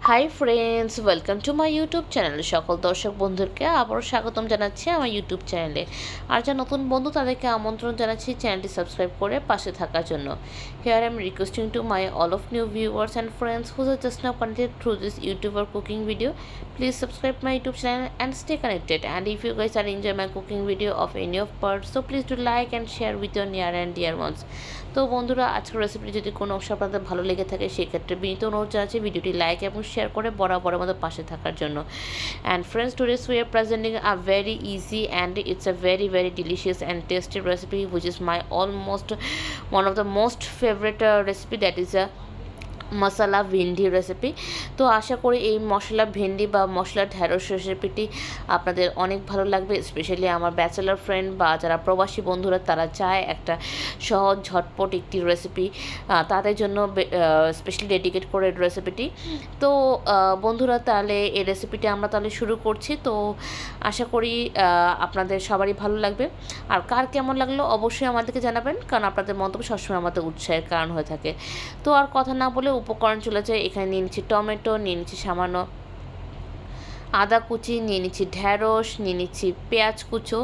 Hi friends, welcome to my YouTube channel. সকল দর্শক বন্ধুকে আবারও স্বাগতম জানাচ্ছি আমার ইউটিউব চ্যানেলে। আর যা নতুন বন্ধু তাদেরকে আমন্ত্রণ জানাচ্ছি চ্যানেলটি সাবস্ক্রাইব করে পাশে থাকার জন্য। Here I am requesting to my all of new viewers and friends who are just now connected through this YouTube or cooking video. Please subscribe my YouTube channel and stay connected. And if you guys are enjoy my cooking video of any of parts, so please do like and share with your near and dear ones. তো বন্ধুরা, আজকের রেসিপিটি যদি কোনো অংশ আপনাদের ভালো লেগে থাকে সেক্ষেত্রে বিনীত অনুরোধ জানাচ্ছি ভিডিওটি লাইক এবং শেয়ার করে বরাবরের মতো পাশে থাকার জন্য। And friends, today's we are presenting a very easy and it's a very very delicious and tasty recipe which is my almost one of the most favourite recipe, that is a masala bhendi recipe. তো আশা করি এই মশলা ভেন্ডি বা মশলা ঢ্যাঁড়স রেসিপিটি আপনাদের অনেক ভালো লাগবে, স্পেশালি আমার ব্যাচেলার ফ্রেন্ড বা যারা প্রবাসী বন্ধুরা তারা চায় একটা সহজ ঝটপট একটি রেসিপি, তাদের জন্য স্পেশালি ডেডিকেট করে রেসিপিটি। তো বন্ধুরা, তাহলে এই রেসিপিটি আমরা তাহলে শুরু করছি। তো আশা করি আপনাদের সবারই ভালো লাগবে। আর কার কেমন লাগলো অবশ্যই আমাদেরকে জানাবেন, কারণ আপনাদের মন্তব্য সবসময় আমাদের উৎসাহের কারণ হয়ে থাকে। তো আর কথা না বলে উপকরণ চলে যায়। এখানে নিয়ে নিচ্ছি টমেটো, নিয়ে নিচ্ছি সামান্য আদা কুচি, নিয়ে নিচ্ছি ঢ্যাঁড়স, নিয়ে নিচ্ছি পেঁয়াজ কুচো,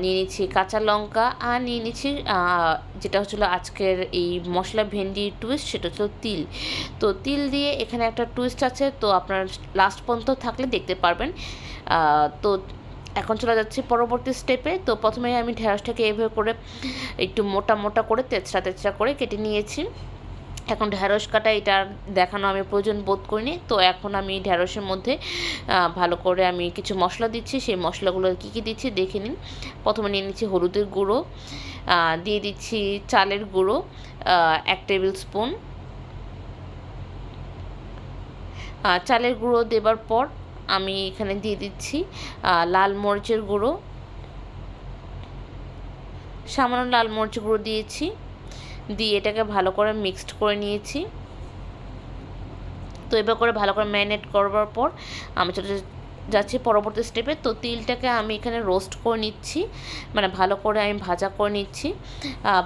নিয়ে নিচ্ছি কাঁচা লঙ্কা, আর নিয়ে নিচ্ছি যেটা হচ্ছিলো আজকের এই মশলা ভেন্ডি টুইস্ট, সেটা হচ্ছিলো তিল। তো তিল দিয়ে এখানে একটা টুইস্ট আছে, তো আপনার লাস্ট পর্যন্ত থাকলে দেখতে পারবেন। তো এখন চলে যাচ্ছি পরবর্তী স্টেপে। তো প্রথমে আমি ঢ্যাঁড়সটাকে এভাবে করে একটু মোটা মোটা করে তেচড়া তেচড়া করে কেটে নিয়েছি। এখন ঢ্যাঁড়স কাটা এটা দেখানো আমি প্রয়োজন বোধ করিনি। তো এখন আমি ঢ্যাঁড়সের মধ্যে ভালো করে আমি কিছু মশলা দিচ্ছি। সেই মশলাগুলো কী কী দিচ্ছি দেখে নিন। প্রথমে নিয়ে নিচ্ছি হলুদের গুঁড়ো, দিয়ে দিচ্ছি চালের গুঁড়ো 1 টেবিল স্পুন। চালের গুঁড়ো দেবার পর আমি এখানে দিয়ে দিচ্ছি লাল মরিচের গুঁড়ো, সামান্য লাল মরিচের গুঁড়ো দিয়েছি, দিয়ে এটাকে ভালো করে মিক্সড করে নিয়েছি। তো এবার করে ভালো করে ম্যারিনেট করবার পর আমি চলে যাচ্ছি পরবর্তী স্টেপে। তো তিলটাকে আমি এখানে রোস্ট করে নিচ্ছি, মানে ভালো করে আমি ভাজা করে নিচ্ছি।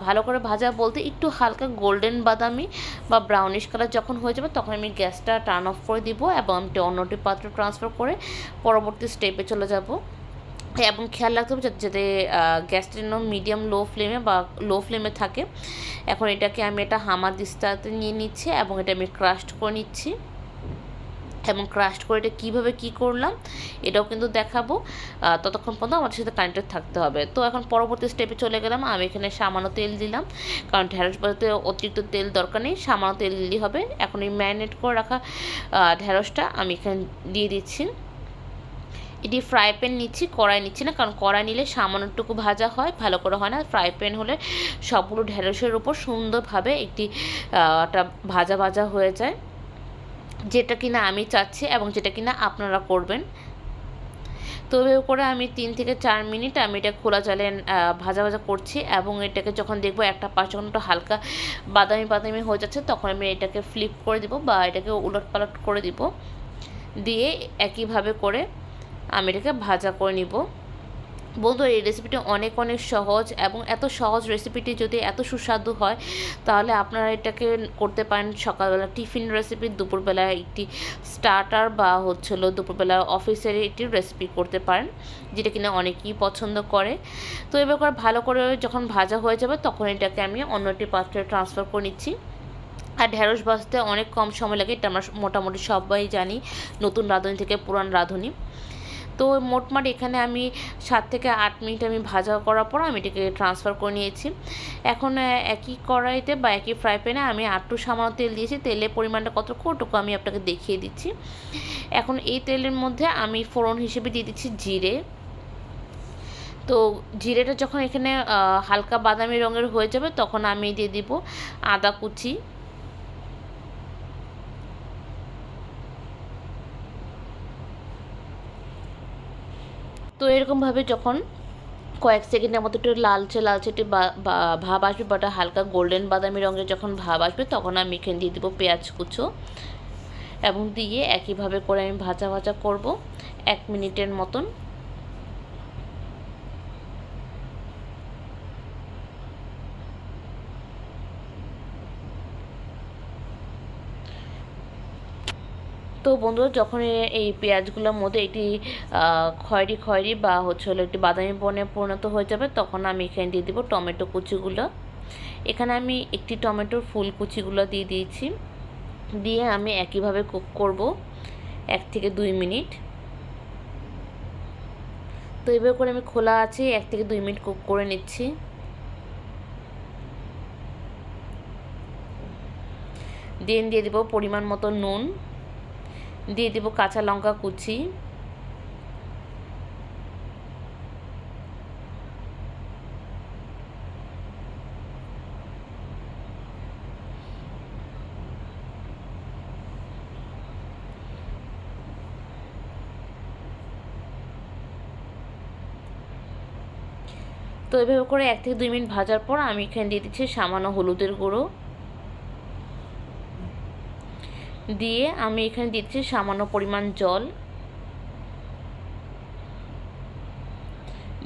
ভালো করে ভাজা বলতে একটু হালকা গোল্ডেন বাদামি বা ব্রাউনিশ কালার যখন হয়ে যাবে তখন আমি গ্যাসটা টার্ন অফ করে দিব এবং আমি অন্যটি পাত্রে ট্রান্সফার করে পরবর্তী স্টেপে চলে যাব। এবং খেয়াল রাখতে হবে যাতে গ্যাসটা যেন মিডিয়াম লো ফ্লেমে বা লো ফ্লেমে থাকে। এখন এটাকে আমি একটা হামাদিস্তাতে নিয়ে নিচ্ছি এবং এটা আমি ক্রাশড করে নিচ্ছি। এবং ক্রাশড করে এটা কীভাবে কী করলাম এটাও কিন্তু দেখাবো, ততক্ষণ পর্যন্ত আমাদের সাথে কানেক্টেড থাকতে হবে। তো এখন পরবর্তী স্টেপে চলে গেলাম। আমি এখানে সামান্য তেল দিলাম, কারণ ঢ্যাঁড়স বাজাতে অতিরিক্ত তেল দরকার নেই, সামান্য তেল দিলেই হবে। এখন এই ম্যারিনেট করে রাখা ঢ্যাঁড়সটা আমি এখানে দিয়ে দিচ্ছি। এটি ফ্রাই প্যান নিচ্ছি, কড়াই নিচ্ছি না, কারণ কড়াই নিলে সামান্যটুকু ভাজা হয়, ভালো করে হয় না। ফ্রাই প্যান হলে সবগুলো ঢ্যাঁড়সের উপর সুন্দরভাবে একটি একটা ভাজা ভাজা হয়ে যায়, যেটা কিনা আমি চাচ্ছি এবং যেটা কিনা আপনারা করবেন। তো এভাবে করে আমি 3 থেকে 4 মিনিট আমি এটা খোলা জালে ভাজা ভাজা করছি এবং এটাকে যখন দেখবো একটা পাশ যখন একটু হালকা বাদামি বাদামি হয়ে যাচ্ছে তখন আমি এটাকে ফ্লিপ করে দিব বা এটাকে উলট পালট করে দিব, দিয়ে একইভাবে করে আমি এটাকে ভাজা করে নিব। বন্ধুরা, এই রেসিপিটি অনেক অনেক সহজ এবং এত সহজ রেসিপিটি যদি এত সুস্বাদু হয় তাহলে আপনারা এটাকে করতে পারেন সকালবেলা টিফিন রেসিপি, দুপুরবেলা একটি স্টার্টার বা হচ্ছিলো দুপুরবেলা অফিসের একটি রেসিপি করতে পারেন, যেটা কিনা অনেকেই পছন্দ করে। তো এবার করে ভালো করে যখন ভাজা হয়ে যাবে তখন এটাকে আমি অন্য একটি পাত্রে ট্রান্সফার করে নিচ্ছি। আর ঢ্যাঁড়স ভাজতে অনেক কম সময় লাগে, এটা আমরা মোটামুটি সবাই জানি, নতুন রাঁধুনি থেকে পুরান রাঁধুনি। তো মোটমাট এখানে আমি 7 থেকে 8 মিনিট আমি ভাজা করার পর আমি এটাকে ট্রান্সফার করে নিয়েছি। এখন একই কড়াইতে বা একই ফ্রাই প্যানে আমি আরেকটু সামান্য তেল দিয়েছি। তেলের পরিমাণটা কতটুকু আমি আপনাকে দেখিয়ে দিচ্ছি। এখন এই তেলের মধ্যে আমি ফোড়ন হিসেবে দিয়ে দিচ্ছি জিরে। তো জিরেটা যখন এখানে হালকা বাদামি রঙের হয়ে যাবে তখন আমি দিয়ে দিব আদা কুচি, তো এরকমভাবে যখন কয়েক সেকেন্ডের মতো একটু লালচে লালচে একটু ভাব আসবে বা হালকা গোল্ডেন বাদামি রঙের যখন ভাব আসবে তখন আমি এখানে দিয়ে দেবো পেঁয়াজ কুচো এবং দিয়ে একইভাবে করে আমি ভাজা ভাজা করব 1 মিনিটের মতন। তো বন্ধুরা যখন এই পেঁয়াজগুলোর মধ্যে এটি খয়েরি খয়েরি বা হলো একটি বাদামি বর্ণে পরিণত হয়ে যাবে, তখন আমি এখানে দিয়ে দেবো টমেটো কুচিগুলো। এখানে আমি একটি টমেটোর ফুল কুচিগুলো দিয়ে দিয়েছি। দিয়ে আমি একইভাবে কুক করব 1 থেকে 2 মিনিট। তো এভাবে করে আমি খোলা আছে 1 থেকে 2 মিনিট কুক করে নিচ্ছি। দিয়ে দেবো পরিমাণ মতো নুন, দিয়ে দেবো কাঁচা লঙ্কা কুচি, তো এভাবে করে 1 থেকে 2 মিনিট ভাজার পর আমি এখানে দিয়ে দিচ্ছি সামান্য হলুদের গুঁড়ো, দিয়ে আমি এখানে দিচ্ছি সামান্য পরিমাণ জল,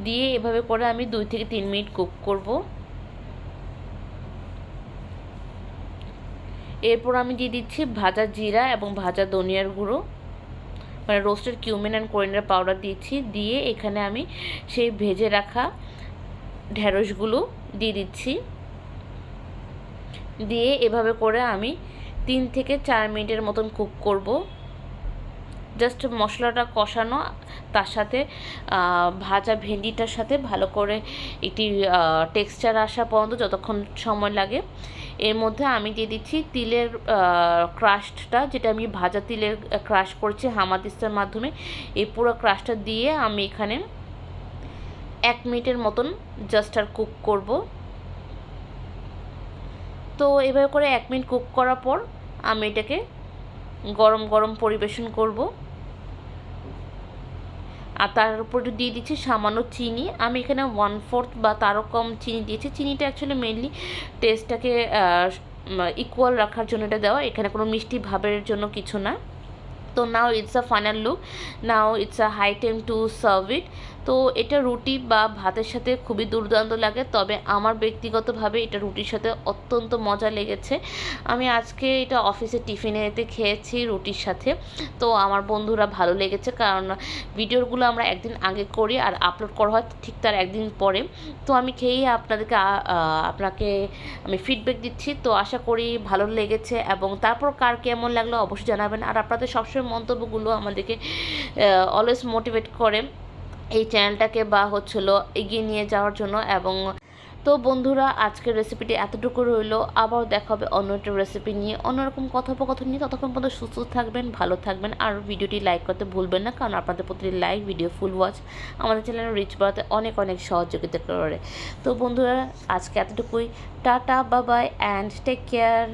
দিয়ে এভাবে করে আমি 2 থেকে 3 মিনিট কুক করব। এরপর আমি দিয়ে দিচ্ছি ভাজা জিরা এবং ভাজা ধনিয়ার গুঁড়ো, মানে roasted cumin and coriander powder দিয়েছি। দিয়ে এখানে আমি সেই ভেজে রাখা ঢ্যাঁড়সগুলো দিয়ে দিচ্ছি। দিয়ে এভাবে করে আমি 3 থেকে 4 মিনিটের মতন কুক করব। জাস্ট মশলাটা কষানো, তার সাথে ভাজা ভেন্ডিটার সাথে ভালো করে একটি টেক্সচার আসা পর্যন্ত যতক্ষণ সময় লাগে। এর মধ্যে আমি দিয়ে দিচ্ছি তিলের ক্রাশটা, যেটা আমি ভাজা তিলের ক্রাশ করেছি হামাদিস্তার মাধ্যমে। এই পুরো ক্রাশটা দিয়ে আমি এখানে 1 মিনিটের মতন জাস্ট আর কুক করব। তো এভাবে করে 1 মিনিট কুক করার পর আমি এটাকে গরম গরম পরিবেশন করব। আর তার উপর দিয়ে দিচ্ছি সামান্য চিনি। আমি এখানে 1/4 বা তারও কম চিনি দিয়েছি। চিনিটা অ্যাকচুয়ালি মেনলি টেস্টটাকে ইকুয়াল রাখার জন্য এটা দেওয়া, এখানে কোনো মিষ্টি ভাবের জন্য কিছু না। তো now it's a final look, now it's a high time to serve it. তো এটা রুটি বা ভাতের সাথে খুবই দুর্দান্ত লাগে, তবে আমার ব্যক্তিগতভাবে এটা রুটির সাথে অত্যন্ত মজা লেগেছে। আমি আজকে এটা অফিসে টিফিনে এতে খেয়েছি রুটির সাথে। তো আমার বন্ধুরা ভালো লেগেছে, কারণ ভিডিওগুলো আমরা একদিন আগে করি আর আপলোড করা হয় ঠিক তার একদিন পরে। তো আমি খেয়েই আপনাকে আমি ফিডব্যাক দিচ্ছি। তো আশা করি ভালো লেগেছে, এবং তারপর কার কেমন লাগলো অবশ্যই জানাবেন। আর আপনাদের সবসময় মন্তব্যগুলো আমাদেরকে অলওয়েজ মোটিভেট করে এই চ্যানেলটাকে বা এগিয়ে নিয়ে যাওয়ার জন্য। এবং তো বন্ধুরা আজকের রেসিপিটি এতটুকু রইলো, আবার দেখা হবে অন্য একটা রেসিপি নিয়ে, অন্যরকম কথোপকথন নিয়ে। ততক্ষণ পর্যন্ত সুস্থ থাকবেন, ভালো থাকবেন, আর ভিডিওটি লাইক করতে ভুলবেন না, কারণ আপনাদের প্রতিটি লাইক, ভিডিও, ফুল ওয়াচ আমাদের চ্যানেলে রিচ বাড়াতে অনেক অনেক সহযোগিতা করে। তো বন্ধুরা আজকে এতটুকুই, tata, bye bye and take care.